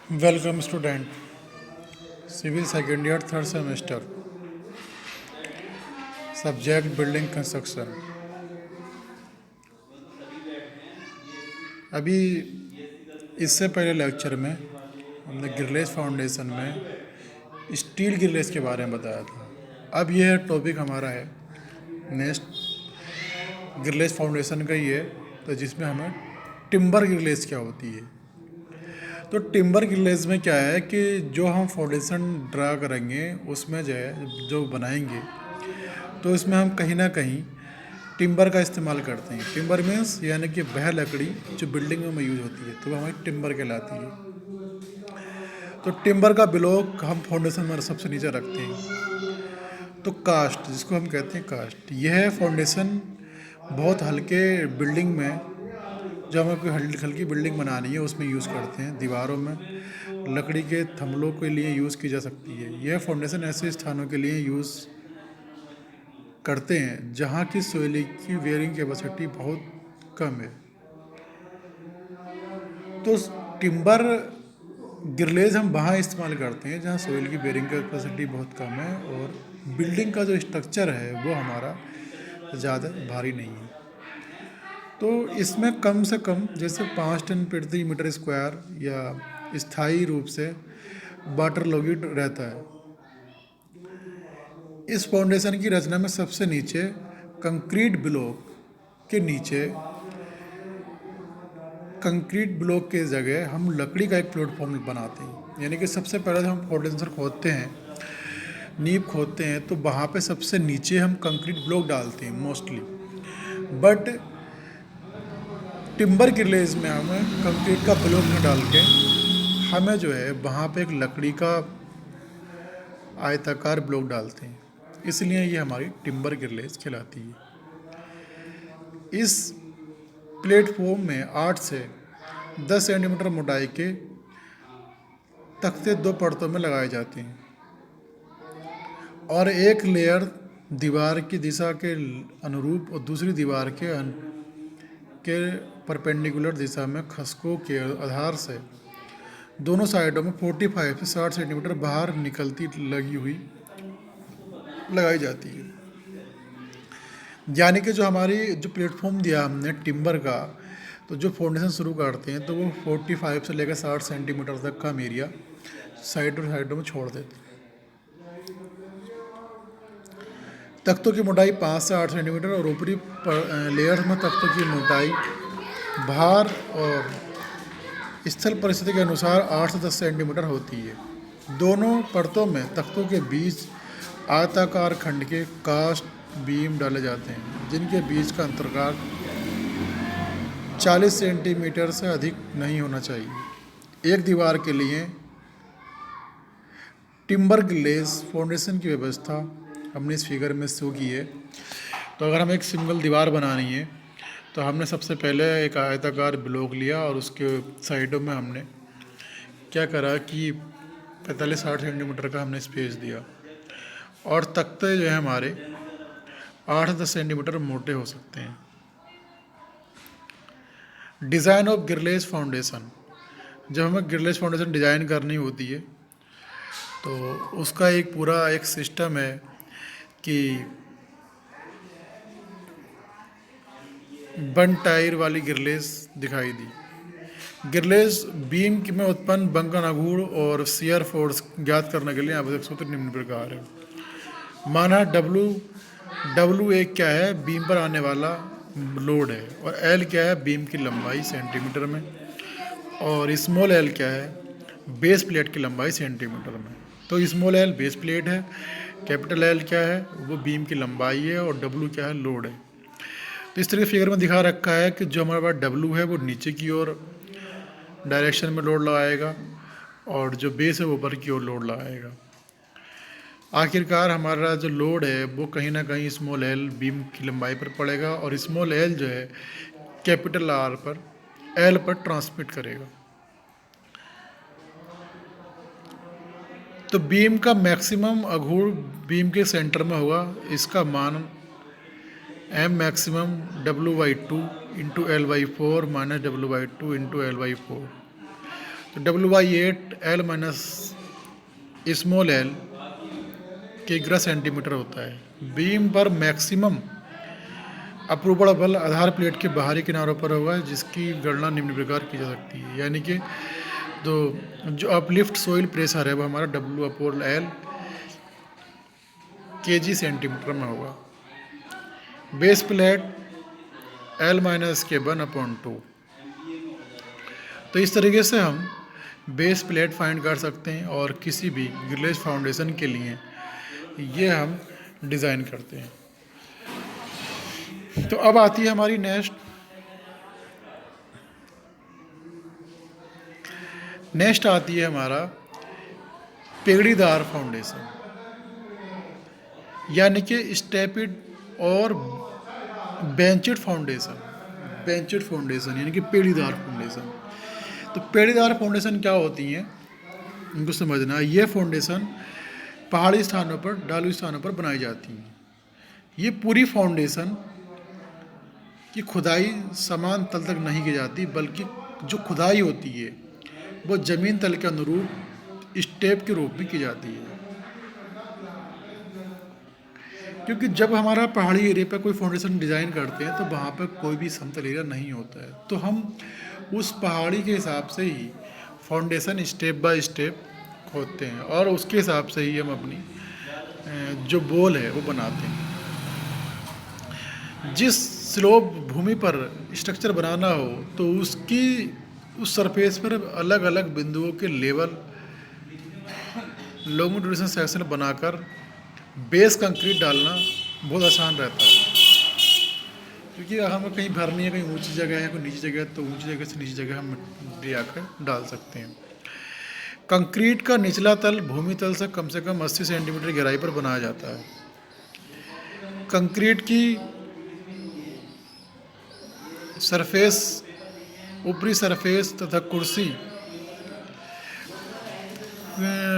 Welcome student, civil second year third semester, subject building construction. अभी इससे पहले lecture में हमने गिरलेस फाउंडेशन में स्टील गिरलेस के बारे में बताया था। अब यह टॉपिक हमारा है नेक्स्ट गिरलेस फाउंडेशन का ही है, तो जिसमें हमें टिम्बर गिरलेस क्या होती है। तो टिम्बर गिरलेस में क्या है कि जो हम फाउंडेशन ड्रा करेंगे उसमें जो बनाएंगे तो इसमें हम कहीं ना कहीं टिम्बर का इस्तेमाल करते हैं। टिम्बर मीन्स यानी कि वह लकड़ी जो बिल्डिंग में यूज होती है, तो वह हमारी टिम्बर कहलाती है। तो टिम्बर का ब्लॉक हम फाउंडेशन में सबसे नीचे रखते हैं। तो कास्ट, जिसको हम कहते हैं कास्ट, यह फाउंडेशन बहुत हल्के बिल्डिंग में, जब हमें कोई हल्की बिल्डिंग बनानी है उसमें यूज़ करते हैं। दीवारों में लकड़ी के थमलों के लिए यूज़ की जा सकती है। यह फाउंडेशन ऐसे स्थानों के लिए यूज़ करते हैं जहाँ की सोइल की वेयरिंग कैपेसिटी बहुत कम है। तो टिम्बर गिरलेज हम वहाँ इस्तेमाल करते हैं जहाँ सोइल की बेयरिंग कैपेसिटी बहुत कम है और बिल्डिंग का जो स्ट्रक्चर है वो हमारा ज़्यादा भारी नहीं है। तो इसमें कम से कम जैसे 5 टन प्रति मीटर स्क्वायर या स्थायी रूप से वाटर लॉगिड रहता है। इस फाउंडेशन की रचना में सबसे नीचे कंक्रीट ब्लॉक के नीचे कंक्रीट ब्लॉक के जगह हम लकड़ी का एक प्लेटफॉर्म बनाते हैं। यानी कि सबसे पहले हम फाउंडेशन खोदते हैं, नींव खोदते हैं, तो वहाँ पे सबसे नीचे हम कंक्रीट ब्लॉक डालते हैं मोस्टली। बट टिम्बर गिरलेज में हमें कंक्रीट का ब्लॉक न डाल के हमें जो है वहाँ पे एक लकड़ी का आयताकार ब्लॉक डालते हैं, इसलिए ये हमारी टिम्बर गिरलेज कहलाती है। इस प्लेटफॉर्म में 8 से 10 सेंटीमीटर मोटाई के तख्ते 2 परतों में लगाए जाते हैं और एक लेयर दीवार की दिशा के अनुरूप और दूसरी दीवार के परपेंडिकुलर दिशा में खसकों के आधार से दोनों साइडों में 45 से 60 सेंटीमीटर बाहर निकलती लगाई जाती है। यानी कि जो हमारी जो प्लेटफॉर्म दिया हमने टिम्बर का, तो जो फाउंडेशन शुरू करते हैं तो वो 45 से लेकर 60 सेंटीमीटर तक का हम एरिया साइडों में छोड़ देते हैं। तख्तों की मोटाई 5 से 8 सेंटीमीटर और ऊपरी लेयर में तख्तों की मोटाई भार और स्थल परिस्थिति के अनुसार 8 से 10 सेंटीमीटर होती है। दोनों परतों में तख्तों के बीच आयताकार खंड के कास्ट बीम डाले जाते हैं, जिनके बीच का अंतराल 40 सेंटीमीटर से अधिक नहीं होना चाहिए। एक दीवार के लिए टिम्बर ग्लेस फाउंडेशन की व्यवस्था हमने इस फिगर में शो की है। तो अगर हमें एक सिंगल दीवार बनानी है तो हमने सबसे पहले एक आयताकार ब्लॉक लिया और उसके साइडों में हमने क्या करा कि 45-60 सेंटीमीटर का हमने स्पेस दिया और तख्ते जो है हमारे 8-10 सेंटीमीटर मोटे हो सकते हैं। डिज़ाइन ऑफ गिरलेस फाउंडेशन, जब हमें गिरलेस फाउंडेशन डिज़ाइन करनी होती है तो उसका एक पूरा एक सिस्टम है कि बन टायर वाली गिरलेस दिखाई दी। गिरलेस बीम में उत्पन्न बंकन आघूर्ण और शियर फोर्स ज्ञात करने के लिए आवश्यक सूत्र निम्न प्रकार है। माना डब्ल्यू एक क्या है, बीम पर आने वाला लोड है, और एल क्या है, बीम की लंबाई सेंटीमीटर में, और स्मॉल एल क्या है, बेस प्लेट की लंबाई सेंटीमीटर में। तो स्मॉल एल बेस प्लेट है, कैपिटल एल क्या है, वो बीम की लंबाई है, और डब्ल्यू क्या है, लोड है। तो इस तरह के फिगर में दिखा रखा है कि जो हमारे पास डब्ल्यू है वो नीचे की ओर डायरेक्शन में लोड लगाएगा और जो बेस है वो ऊपर की ओर लोड लगाएगा। आखिरकार हमारा जो लोड है वो कहीं ना कहीं स्मॉल एल बीम की लंबाई पर पड़ेगा और स्मॉल एल जो है कैपिटल आर पर एल पर ट्रांसमिट करेगा। तो बीम का मैक्सिमम आघूर्ण बीम के सेंटर में होगा। इसका मान M maximum W/2 into L/4 minus W/2 into L/4। तो W/8 L minus small L के ग्रह सेंटीमीटर होता है। बीम पर मैक्सिमम अप्रूवल बल आधार प्लेट के बाहरी किनारों पर होगा, जिसकी गणना निम्न प्रकार की जा सकती है। यानी कि तो जो अपलिफ्ट सोइल प्रेशर है वो हमारा W/L kg सेंटीमीटर में होगा। Base plate L-(1/2). तो इस तरीके से हम बेस प्लेट फाइंड कर सकते हैं और किसी भी गिरलेज फाउंडेशन के लिए ये हम डिज़ाइन करते हैं। तो अब आती है हमारी नेक्स्ट आती है हमारा पेड़ीदार फाउंडेशन, यानी कि स्टेपिड और बेंचेड फाउंडेशन यानी कि पेड़ीदार फाउंडेशन। तो पेड़ीदार फाउंडेशन क्या होती हैं इनको समझना है। ये फाउंडेशन पहाड़ी स्थानों पर, ढालू स्थानों पर बनाई जाती हैं। ये पूरी फाउंडेशन की खुदाई समान तल तक नहीं की जाती, बल्कि जो खुदाई होती है वो ज़मीन तल के अनुरूप स्टेप के रूप में की जाती है। क्योंकि जब हमारा पहाड़ी एरिया पर कोई फाउंडेशन डिज़ाइन करते हैं तो वहाँ पर कोई भी समतल एरिया नहीं होता है, तो हम उस पहाड़ी के हिसाब से ही फाउंडेशन स्टेप बाय स्टेप खोदते हैं और उसके हिसाब से ही हम अपनी जो बोल है वो बनाते हैं। जिस स्लोप भूमि पर स्ट्रक्चर बनाना हो तो उस सरफेस पर अलग अलग बिंदुओं के लेवल लॉन्गिट्यूडिनल सेक्शन बनाकर बेस कंक्रीट डालना बहुत आसान रहता है। क्योंकि हमें कहीं भरनी है, कहीं ऊंची जगह है, कोई नीची जगह है, तो ऊंची जगह से नीची जगह हम ले आकर डाल सकते हैं। कंक्रीट का निचला तल भूमि तल से कम 80 सेंटीमीटर गहराई पर बनाया जाता है। कंक्रीट की सरफेस, ऊपरी सरफेस तथा कुर्सी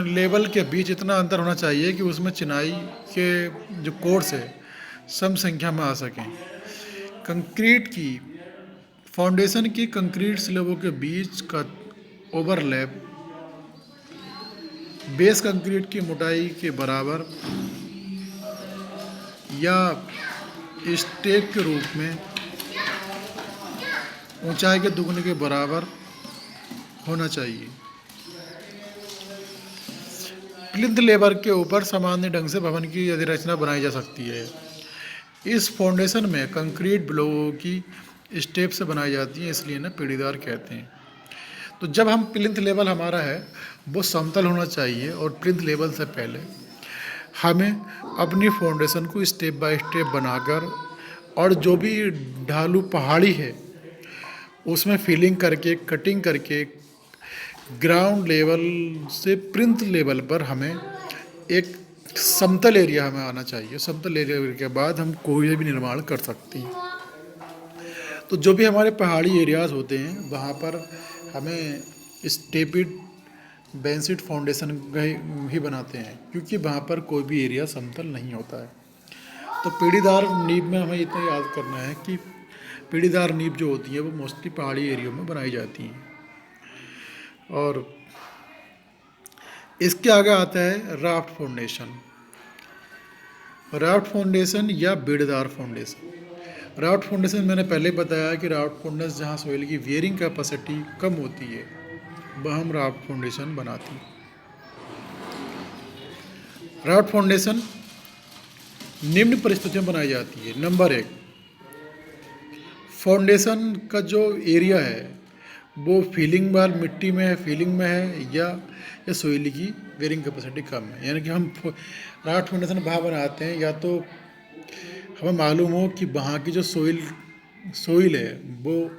लेवल के बीच इतना अंतर होना चाहिए कि उसमें चिनाई के जो कोर्स है सम संख्या में आ सकें। कंक्रीट की फाउंडेशन की कंक्रीट स्लैबों के बीच का ओवरलैप बेस कंक्रीट की मोटाई के बराबर या स्टेप के रूप में ऊंचाई के दुगने के बराबर होना चाहिए। प्लिंथ लेबर के ऊपर सामान्य ढंग से भवन की अधिरचना बनाई जा सकती है। इस फाउंडेशन में कंक्रीट ब्लॉकों की स्टेप से बनाई जाती है, इसलिए ना पेड़ीदार कहते हैं। तो जब हम प्लिंथ लेवल हमारा है वो समतल होना चाहिए और प्लिंथ लेवल से पहले हमें अपनी फाउंडेशन को स्टेप बाय स्टेप बनाकर और जो भी ढालू पहाड़ी है उसमें फिलिंग करके, कटिंग करके ग्राउंड लेवल से प्लिंथ लेवल पर हमें एक समतल एरिया हमें आना चाहिए। समतल एरिया के बाद हम कोई भी निर्माण कर सकते हैं। तो जो भी हमारे पहाड़ी एरियाज़ होते हैं वहाँ पर हमें स्टेपिड बेंसिड फाउंडेशन ही बनाते हैं, क्योंकि वहाँ पर कोई भी एरिया समतल नहीं होता है। तो पेड़ीदार नींव में हमें इतना याद करना है कि पेड़ीदार नींव जो होती है वो मोस्टली पहाड़ी एरिया में बनाई जाती हैं। और इसके आगे आता है राफ्ट फाउंडेशन या बेड़दार फाउंडेशन। राफ्ट फाउंडेशन मैंने पहले बताया कि राफ्ट फाउंडेशन जहाँ सोइल की वेयरिंग कैपेसिटी कम होती है वह हम राफ्ट फाउंडेशन बनाते हैं। राफ्ट फाउंडेशन निम्न परिस्थितियों में बनाई जाती है। नंबर 1, फाउंडेशन का जो एरिया है वो फीलिंग वाल मिट्टी में है, फीलिंग में है या सोइल की वेयरिंग कैपेसिटी कम है। यानी कि हम राफ्ट फाउंडेशन वहाँ बनाते हैं या तो हमें मालूम हो कि वहाँ की जो सोइल है वो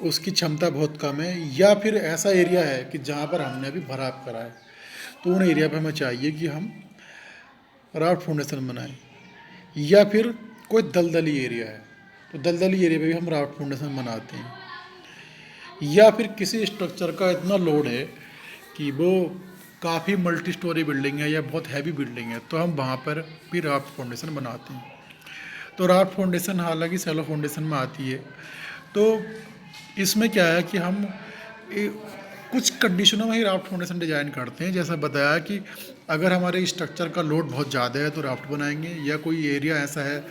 उसकी क्षमता बहुत कम है, या फिर ऐसा एरिया है कि जहाँ पर हमने अभी भराव करा है, तो उन एरिया पर हमें चाहिए कि हम राफ्ट फाउंडेशन बनाएं। या फिर कोई दलदली एरिया है तो दलदली एरिया पे भी हम राफ्ट फाउंडेशन बनाते हैं। या फिर किसी स्ट्रक्चर का इतना लोड है कि वो काफ़ी मल्टी स्टोरी बिल्डिंग है या बहुत हैवी बिल्डिंग है, तो हम वहाँ पर भी राफ्ट फाउंडेशन बनाते हैं। तो राफ्ट फाउंडेशन हालांकि सेलो फाउंडेशन में आती है। तो इसमें क्या है कि हम ए- कुछ कंडीशनों में ही राफ्ट फाउंडेशन डिजाइन करते हैं। जैसा बताया कि अगर हमारे स्ट्रक्चर का लोड बहुत ज़्यादा है तो राफ्ट बनाएंगे, या कोई एरिया ऐसा है,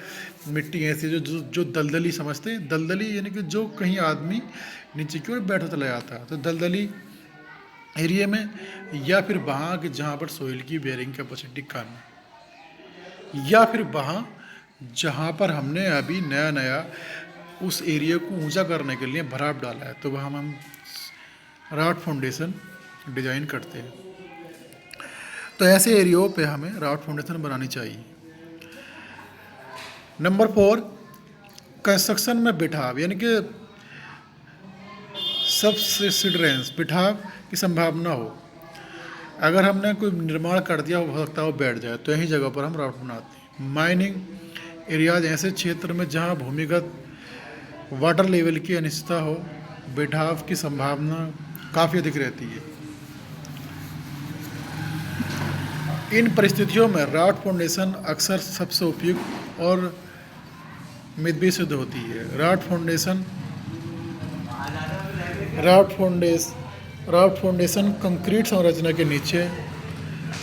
मिट्टी ऐसी जो दलदली समझते हैं, दलदली यानी कि जो कहीं आदमी नीचे की ओर बैठा चला जाता है, तो दलदली एरिया में, या फिर वहाँ के जहाँ पर सोइल की बेयरिंग कैपेसिटी कम है, या फिर वहाँ जहाँ पर हमने अभी नया नया उस एरिया को ऊंचा करने के लिए भराव डाला है, तो वहाँ हम राफ्ट फाउंडेशन डिजाइन करते हैं। तो ऐसे एरियो पे हमें राफ्ट फाउंडेशन बनानी चाहिए। नंबर 4, कंस्ट्रक्शन में बिठाव यानी कि सबसिडरेंस, बिठाव की संभावना हो। अगर हमने कोई निर्माण कर दिया, हो सकता है वो बैठ जाए, तो यही जगह पर हम राफ्ट बनाते हैं। माइनिंग एरियाज, ऐसे क्षेत्र में जहाँ भूमिगत वाटर लेवल की अनिश्चितता हो, बिठाव की संभावना काफ़ी अधिक रहती है। इन परिस्थितियों में राफ्ट फाउंडेशन अक्सर सबसे उपयुक्त और मितव्ययी सिद्ध होती है। राफ्ट फाउंडेशन कंक्रीट संरचना के नीचे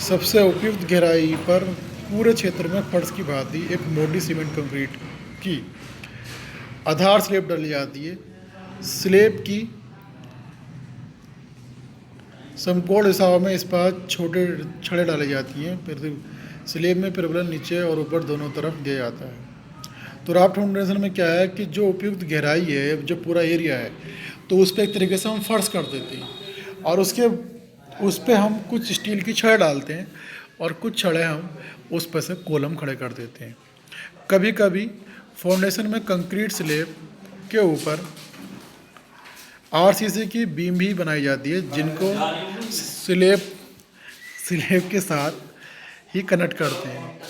सबसे उपयुक्त गहराई पर पूरे क्षेत्र में फर्श की भांति एक मोटी सीमेंट कंक्रीट की आधार स्लेब डाली जाती है। स्लेब की समकोण दिशाओं में इस्पात छोटे छड़े डाली जाती हैं। फिर स्लेब में प्रबलन नीचे और ऊपर दोनों तरफ दिया जाता है। तो राफ्ट फाउंडेशन में क्या है कि जो उपयुक्त गहराई है, जो पूरा एरिया है, तो उस पर एक तरीके से हम फर्श कर देते हैं, और उस पर हम कुछ स्टील की छड़ डालते हैं, और कुछ छड़ें हम उस पर से कॉलम खड़े कर देते हैं। कभी कभी फाउंडेशन में कंक्रीट स्लेब के ऊपर आरसीसी की बीम भी बनाई जाती है, जिनको स्लेब के साथ ही कनेक्ट करते हैं।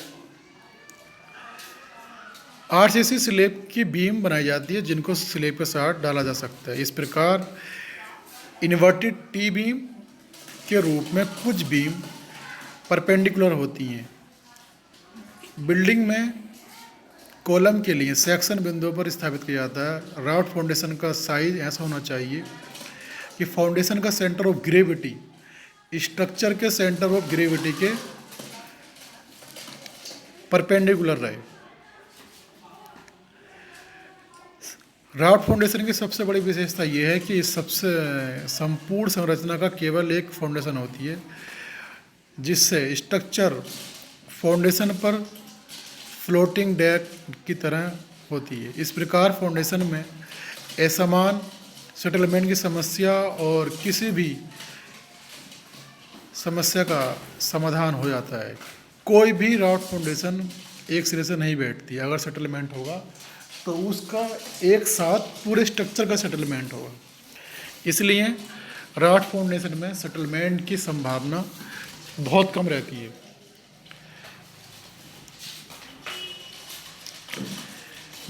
आरसीसी स्लेब की बीम बनाई जाती है, जिनको स्लेब के साथ डाला जा सकता है। इस प्रकार इन्वर्टेड टी बीम के रूप में कुछ बीम परपेंडिकुलर होती हैं। बिल्डिंग में कॉलम के लिए सेक्शन बिंदुओं पर स्थापित किया जाता है। राफ्ट फाउंडेशन का साइज ऐसा होना चाहिए कि फाउंडेशन का सेंटर ऑफ ग्रेविटी स्ट्रक्चर के सेंटर ऑफ ग्रेविटी के परपेंडिकुलर रहे। राफ्ट फाउंडेशन की सबसे बड़ी विशेषता यह है कि इस सबसे संपूर्ण संरचना का केवल एक फाउंडेशन होती है, जिससे स्ट्रक्चर फाउंडेशन पर फ्लोटिंग डेक की तरह होती है। इस प्रकार फाउंडेशन में असमान सेटलमेंट की समस्या और किसी भी समस्या का समाधान हो जाता है। कोई भी राफ्ट फाउंडेशन एक सिरे से नहीं बैठती। अगर सेटलमेंट होगा तो उसका एक साथ पूरे स्ट्रक्चर का सेटलमेंट होगा। इसलिए राफ्ट फाउंडेशन में सेटलमेंट की संभावना बहुत कम रहती है।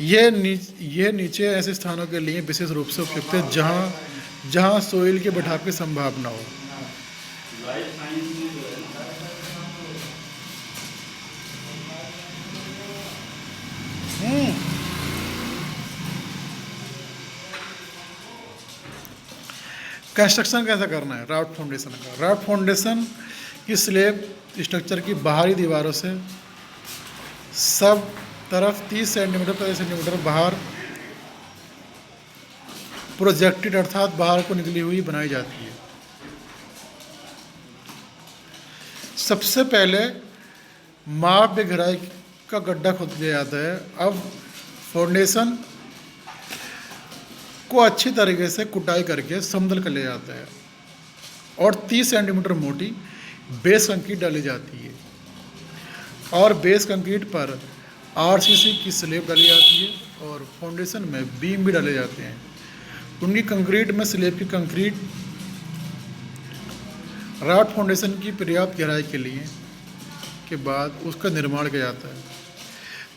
ये नीचे ऐसे स्थानों के लिए विशेष रूप से उपयुक्त है जहाँ सोइल के बिठाव की संभावना हो। कंस्ट्रक्शन कैसा करना है राफ्ट फाउंडेशन का? राफ्ट फाउंडेशन की स्लेब स्ट्रक्चर की बाहरी दीवारों से सब तरफ 30 सेंटीमीटर प्रति सेंटीमीटर बाहर प्रोजेक्टेड अर्थात बाहर को निकली हुई बनाई जाती है। सबसे पहले माप में गहराई का गड्ढा खोद दिया जाता है। अब फाउंडेशन को अच्छी तरीके से कुटाई करके समतल कर लिया जाता है और 30 सेंटीमीटर मोटी बेस कंक्रीट डाली जाती है और बेस कंक्रीट पर आरसीसी की स्लेब डाली जाती है और फाउंडेशन में बीम भी डाले जाते हैं। उनकी कंक्रीट में स्लेब की कंक्रीट राफ्ट फाउंडेशन की पर्याप्त गहराई के लिए के बाद उसका निर्माण किया जाता है।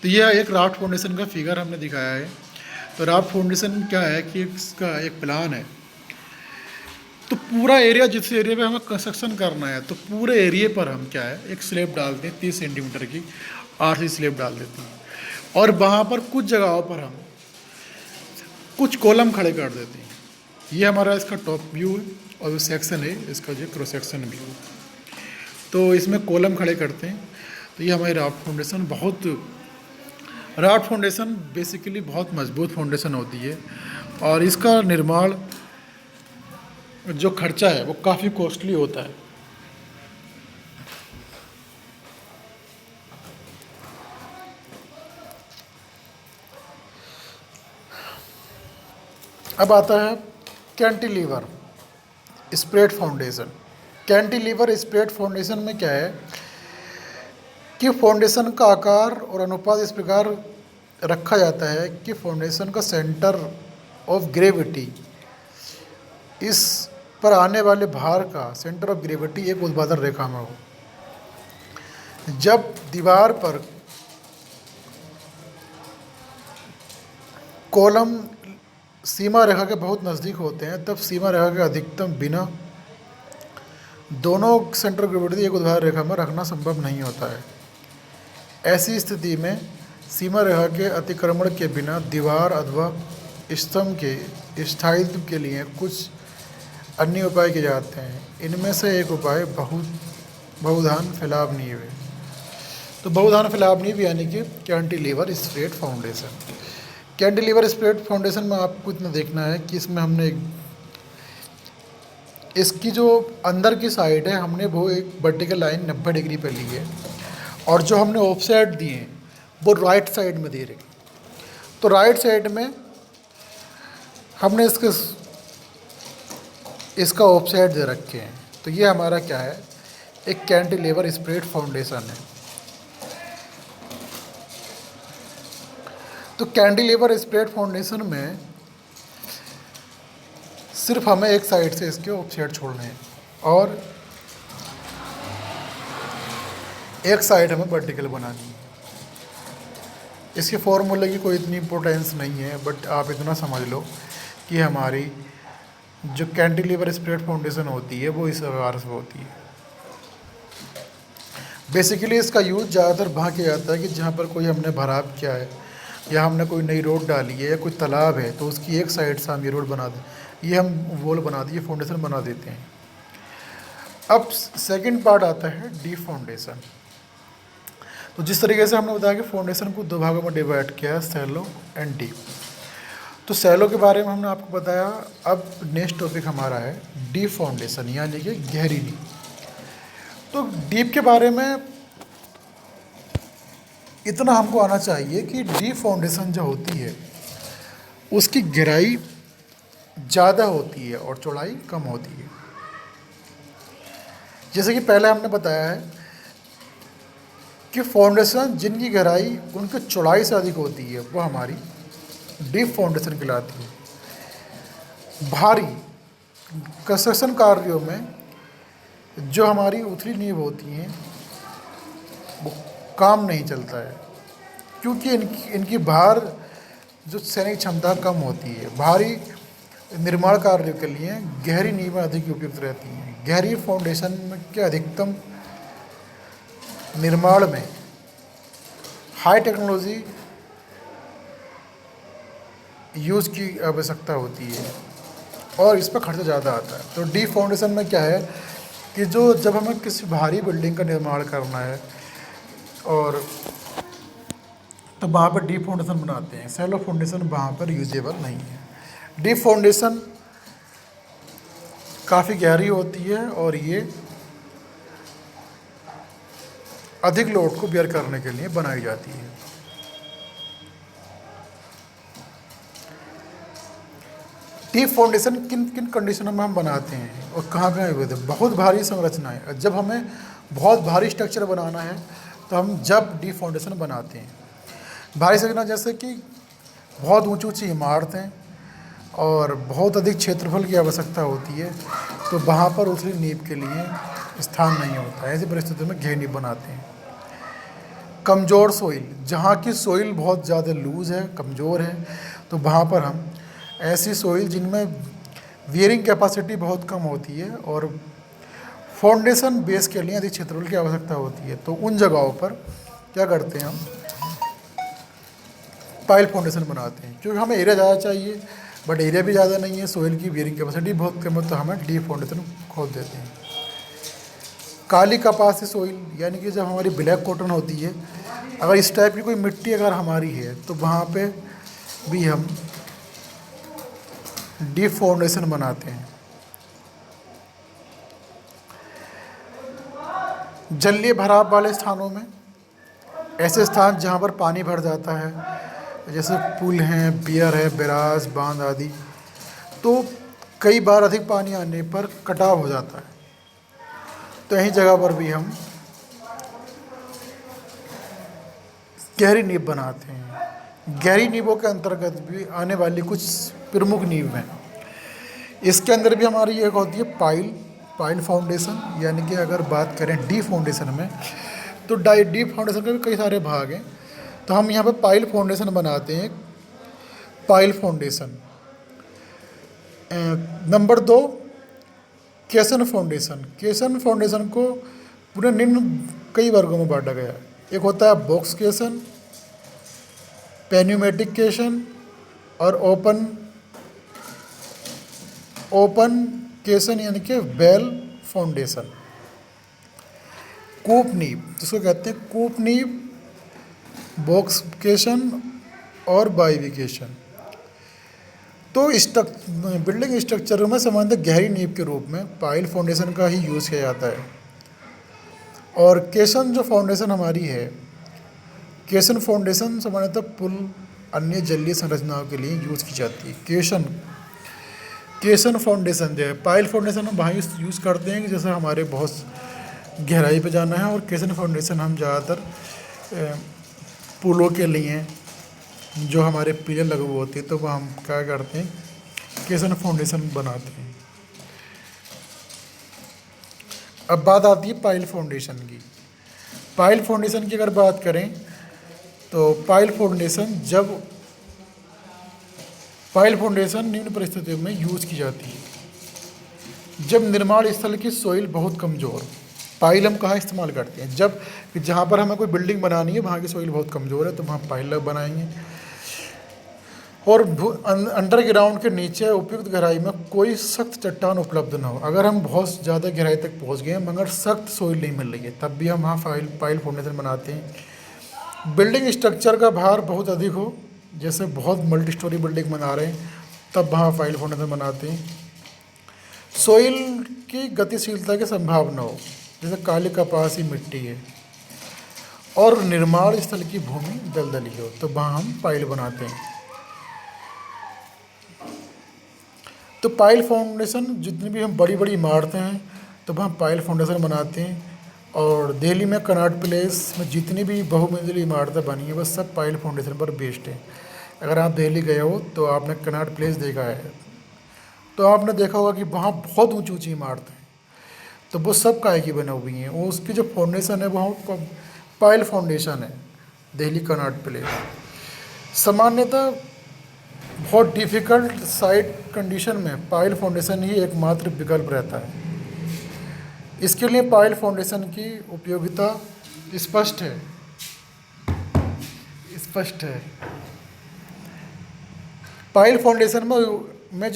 तो यह एक राफ्ट फाउंडेशन का फिगर हमने दिखाया है। तो राफ्ट फाउंडेशन क्या है कि इसका एक प्लान है। तो पूरा एरिया, जिस एरिया पे हमें कंस्ट्रक्शन करना है, तो पूरे एरिया पर हम क्या है एक स्लेब डालते हैं, 30 सेंटीमीटर की आरसी स्लेब डाल देते हैं और वहाँ पर कुछ जगहों पर हम कुछ कॉलम खड़े कर देते हैं। ये हमारा इसका टॉप व्यू है और जो सेक्शन है इसका जो क्रॉस सेक्शन व्यू। तो इसमें कॉलम खड़े करते हैं। तो ये हमारी raft foundation raft foundation basically बहुत मजबूत फाउंडेशन होती है और इसका निर्माण जो खर्चा है वो काफ़ी कॉस्टली होता है। अब आता है cantilever spread foundation. Cantilever spread foundation में क्या है कि फाउंडेशन का आकार और अनुपात इस प्रकार रखा जाता है कि फाउंडेशन का सेंटर ऑफ ग्रेविटी, इस पर आने वाले भार का सेंटर ऑफ ग्रेविटी एक ऊर्ध्वाधर रेखा में हो। जब दीवार पर कॉलम सीमा रेखा के बहुत नज़दीक होते हैं तब सीमा रेखा के अधिकतम बिना दोनों सेंटर ऑफ ग्रेविटी एक ऊर्ध्वाधर रेखा में रखना संभव नहीं होता है। ऐसी स्थिति में सीमा रेखा के अतिक्रमण के बिना दीवार अथवा स्तंभ के स्थायित्व के लिए कुछ अन्य उपाय किए जाते हैं। इनमें से एक उपाय बहुधान फैलाव नींव है। तो बहुधान फैलाव नींव यानी कि cantilever spread foundation. Cantilever spread foundation में आपको इतना देखना है कि इसमें हमने इसकी जो अंदर की साइड है हमने वो एक वर्टिकल लाइन 90 डिग्री पर ली है और जो हमने ऑफसेट दिए हैं वो राइट साइड में दे रहे। तो राइट साइड में हमने इसका ऑफसेट दे रखे हैं। तो ये हमारा क्या है, एक कैंटिलीवर स्प्रेड फाउंडेशन है। तो कैंटिलीवर स्प्रेड फाउंडेशन में सिर्फ हमें एक साइड से इसके ऑफसेट छोड़ने हैं और एक साइड हमें वर्टिकल बनानी है। इसके फॉर्मूले की कोई इतनी इम्पोर्टेंस नहीं है, बट आप इतना समझ लो कि हमारी जो कैंटिलीवर स्प्रेड फाउंडेशन होती है वो इस प्रकार से होती है। बेसिकली इसका यूज़ ज़्यादातर वहाँ किया जाता है कि जहाँ पर कोई हमने भराव किया है या हमने कोई नई रोड डाली है या कोई तालाब है तो उसकी एक साइड से हम ये रोड बना दें, ये हम वॉल बना दिए, फाउंडेशन बना देते हैं। अब सेकंड पार्ट आता है डीप फाउंडेशन। तो जिस तरीके से हमने बताया कि फाउंडेशन को दो भागों में डिवाइड किया है, सैलो एंड डीप। तो सैलो के बारे में हमने आपको बताया। अब नेक्स्ट टॉपिक हमारा है डीप फाउंडेशन यानी कि गहरी नींव। तो डीप के बारे में इतना हमको आना चाहिए कि डीप फाउंडेशन जो होती है उसकी गहराई ज़्यादा होती है और चौड़ाई कम होती है। जैसे कि पहले हमने बताया है कि फाउंडेशन जिनकी गहराई उनकी चौड़ाई से अधिक होती है वो हमारी डीप फाउंडेशन कहलाती है। भारी कंस्ट्रक्शन कार्यों में जो हमारी उथली नींव होती हैं वो काम नहीं चलता है क्योंकि इनकी भार जो सैनिक क्षमता कम होती है। भारी निर्माण कार्यों के लिए गहरी नींवें अधिक उपयुक्त रहती हैं। गहरी फाउंडेशन के अधिकतम निर्माण में हाई टेक्नोलॉजी यूज़ की आवश्यकता होती है और इस पर खर्चा ज़्यादा आता है। तो डीप फाउंडेशन में क्या है कि जब हमें किसी भारी बिल्डिंग का निर्माण करना है और तो वहाँ पर डीप फाउंडेशन बनाते हैं। सैलो फाउंडेशन वहाँ पर यूजेबल नहीं है। डीप फाउंडेशन काफ़ी गहरी होती है और ये अधिक लोड को बेयर करने के लिए बनाई जाती है। डीप फाउंडेशन किन किन कंडीशनों में हम बनाते हैं और कहाँ कहाँ यूज है। बहुत भारी संरचनाएं, जब हमें बहुत भारी स्ट्रक्चर बनाना है तो हम जब डीप फाउंडेशन बनाते हैं। भारी संरचना जैसे कि बहुत ऊंची ऊंची इमारतें और बहुत अधिक क्षेत्रफल की आवश्यकता होती है तो वहाँ पर उथली नींव के लिए स्थान नहीं होता है। ऐसी परिस्थितियों में गहरी नींव बनाते हैं। कमज़ोर सोइल, जहाँ की सोइल बहुत ज़्यादा लूज़ है, कमज़ोर है, तो वहाँ पर हम ऐसी सोइल जिनमें वियरिंग कैपेसिटी बहुत कम होती है और फाउंडेशन बेस के लिए अधिक क्षेत्रफल की आवश्यकता होती है तो उन जगहों पर क्या करते हैं, हम पाइल फाउंडेशन बनाते हैं। क्योंकि हमें एरिया ज़्यादा चाहिए बट एरिया भी ज़्यादा नहीं है, सोइल की बियरिंग कैपेसिटी बहुत कम है, तो हमें डीप फाउंडेशन खोद देते हैं। काली कपासी सोइल, यानी कि जब हमारी ब्लैक कॉटन होती है, अगर इस टाइप की कोई मिट्टी अगर हमारी है तो वहाँ पे भी हम डीप फाउंडेशन बनाते हैं। जलीय भराव वाले स्थानों में, ऐसे स्थान जहाँ पर पानी भर जाता है, जैसे पुल हैं, बियर है, बैराज, बांध आदि, तो कई बार अधिक पानी आने पर कटाव हो जाता है, तो यही जगह पर भी हम गहरी नींव बनाते हैं। गहरी नींवों के अंतर्गत भी आने वाली कुछ प्रमुख नींव हैं। इसके अंदर भी हमारी एक होती है पाइल फाउंडेशन, यानी कि अगर बात करें डीप फाउंडेशन में, तो डीप फाउंडेशन के भी कई सारे भाग हैं, तो हम यहाँ पर पाइल फाउंडेशन बनाते हैं। Pile foundation. नंबर 2, केसन फाउंडेशन। केसन फाउंडेशन को पूरे निम्न कई वर्गों में बांटा गया है। एक होता है बॉक्स केसन, पेन्यूमेटिक केसन और ओपन केसन, यानी कि बेल फाउंडेशन। कूप नींव जिसको कहते हैं, कूप नींव, बॉक्स केसन और बाइविकेशन। तो बिल्डिंग स्ट्रक्चर में सामान्यतः गहरी नींव के रूप में पाइल फाउंडेशन का ही यूज़ किया जाता है। और केसन जो फाउंडेशन हमारी है, केसन फाउंडेशन सामान्यतः पुल अन्य जलीय संरचनाओं के लिए यूज़ की जाती है। केसन फाउंडेशन जो है, पाइल फाउंडेशन हम वहाँ यूज़ करते हैं कि जैसे हमारे बहुत गहराई पे जाना है, और केसन फाउंडेशन हम ज़्यादातर पुलों के लिए जो हमारे पिलर लगे हुए होते हैं, तो वह हम क्या करते हैं, केसन फाउंडेशन बनाते हैं। अब बात आती है पाइल फाउंडेशन की। पाइल फाउंडेशन की अगर बात करें तो पाइल फाउंडेशन निम्न परिस्थितियों में यूज़ की जाती है। जब निर्माण स्थल की सोइल बहुत कमज़ोर, पाइल हम कहाँ इस्तेमाल करते हैं, जब जहाँ पर हमें कोई बिल्डिंग बनानी है वहाँ की सोइल बहुत कमज़ोर है, तो वहाँ पाइल बनाएंगे। और अंडरग्राउंड के नीचे उपयुक्त गहराई में कोई सख्त चट्टान उपलब्ध न हो। अगर हम बहुत ज़्यादा गहराई तक पहुँच गए मगर सख्त सोइल नहीं मिल रही है, तब भी हम वहाँ पाइल फाउंडेशन बनाते हैं। बिल्डिंग स्ट्रक्चर का भार बहुत अधिक हो, जैसे बहुत मल्टी स्टोरी बिल्डिंग बना रहे हैं, तब वहाँ पाइल फाउंडेशन बनाते हैं। सोइल की गतिशीलता की संभावना हो, जैसे काली कपासी मिट्टी है, और निर्माण स्थल की भूमि दलदली हो, तो वहाँ हम पाइल बनाते हैं। तो पाइल फाउंडेशन, जितनी भी हम बड़ी बड़ी इमारतें हैं तो वहाँ पाइल फाउंडेशन बनाते हैं। और दिल्ली में कनॉट प्लेस में जितनी भी बहुमंजिली इमारतें बनी हैं, बस सब पाइल फाउंडेशन पर बेस्ड है। अगर आप दिल्ली गए हो तो आपने कनॉट प्लेस देखा है, तो आपने देखा होगा कि वहाँ बहुत ऊंची ऊंची इमारतें हैं, तो वो सब काहे की बनी हुई हैं, वो उसकी जो फाउंडेशन है वो पाइल फाउंडेशन है। दिल्ली कनॉट प्लेस सामान्यतः बहुत डिफ़िकल्ट साइट कंडीशन में पाइल फाउंडेशन ही एकमात्र विकल्प रहता है। इसके लिए पाइल फाउंडेशन की उपयोगिता स्पष्ट है। पाइल फाउंडेशन में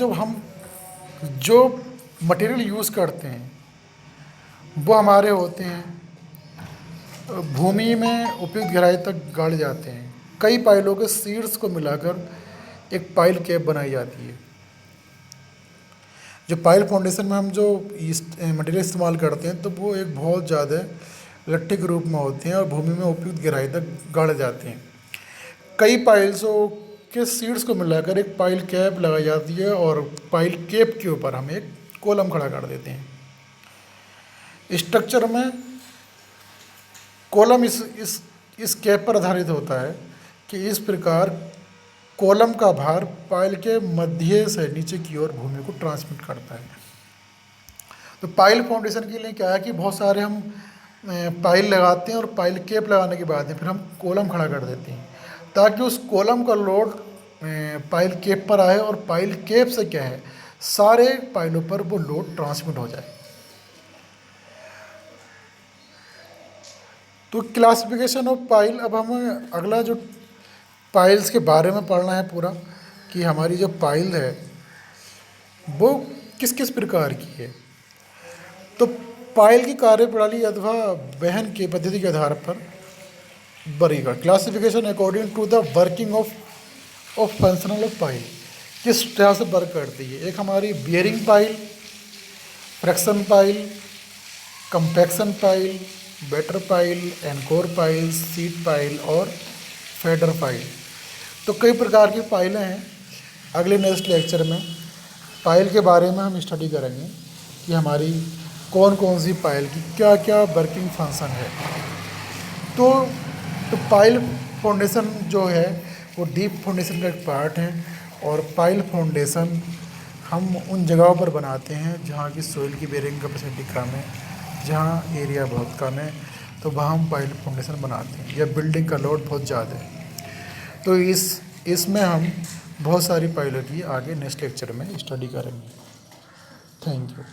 जो मटेरियल यूज़ करते हैं वो हमारे होते हैं भूमि में उपयुक्त गहराई तक गाड़े जाते हैं। कई पाइलों के शीर्ष को मिलाकर एक पाइल कैप बनाई जाती है। जो पाइल फाउंडेशन में हम जो मटेरियल इस्तेमाल करते हैं, तो वो एक बहुत ज़्यादा लट्ठे के रूप में होते हैं और भूमि में उपयुक्त गहराई तक गाड़े जाते हैं। कई पाइल्सों के शीर्ष को मिलाकर एक पाइल कैप लगाई जाती है, और पाइल कैप के ऊपर हम एक कॉलम खड़ा कर देते हैं। स्ट्रक्चर में कॉलम इस कैप पर आधारित होता है कि इस प्रकार कॉलम का भार पाइल के मध्य से नीचे की ओर भूमि को ट्रांसमिट करता है। तो पाइल फाउंडेशन के लिए क्या है कि बहुत सारे हम पाइल लगाते हैं, और पाइल कैप लगाने के बाद फिर हम कॉलम खड़ा कर देते हैं, ताकि उस कॉलम का लोड पाइल कैप पर आए, और पाइल कैप से क्या है सारे पाइलों पर वो लोड ट्रांसमिट हो जाए। तो क्लासिफिकेशन ऑफ पाइल, अब हमें अगला जो पाइल्स के बारे में पढ़ना है पूरा, कि हमारी जो पाइल है वो किस किस प्रकार की है। तो पाइल की कार्यप्रणाली अथवा वहन की पद्धति के आधार पर वर्गीकरण, classification according to the working of functional of pile, किस तरह से वर्क करती है। एक हमारी bearing pile, friction pile, compaction pile, batter pile, anchor pile, sheet pile और फेडर पाइल। तो कई प्रकार की पाइलें हैं। अगले नेक्स्ट लेक्चर में पाइल के बारे में हम स्टडी करेंगे कि हमारी कौन कौन सी पाइल की क्या क्या वर्किंग फंक्शन है। तो पाइल फाउंडेशन जो है वो डीप फाउंडेशन का एक पार्ट है, और पाइल फाउंडेशन हम उन जगहों पर बनाते हैं जहाँ की सोइल की बेरिंग कैपेसिटी कम है, जहाँ एरिया बहुत कम है, तो वहाँ हम पाइल फाउंडेशन बनाते हैं, या बिल्डिंग का लोड बहुत ज़्यादा है। तो इसमें हम बहुत सारी पाइलों की आगे नेक्स्ट लेक्चर में स्टडी करेंगे। Thank you.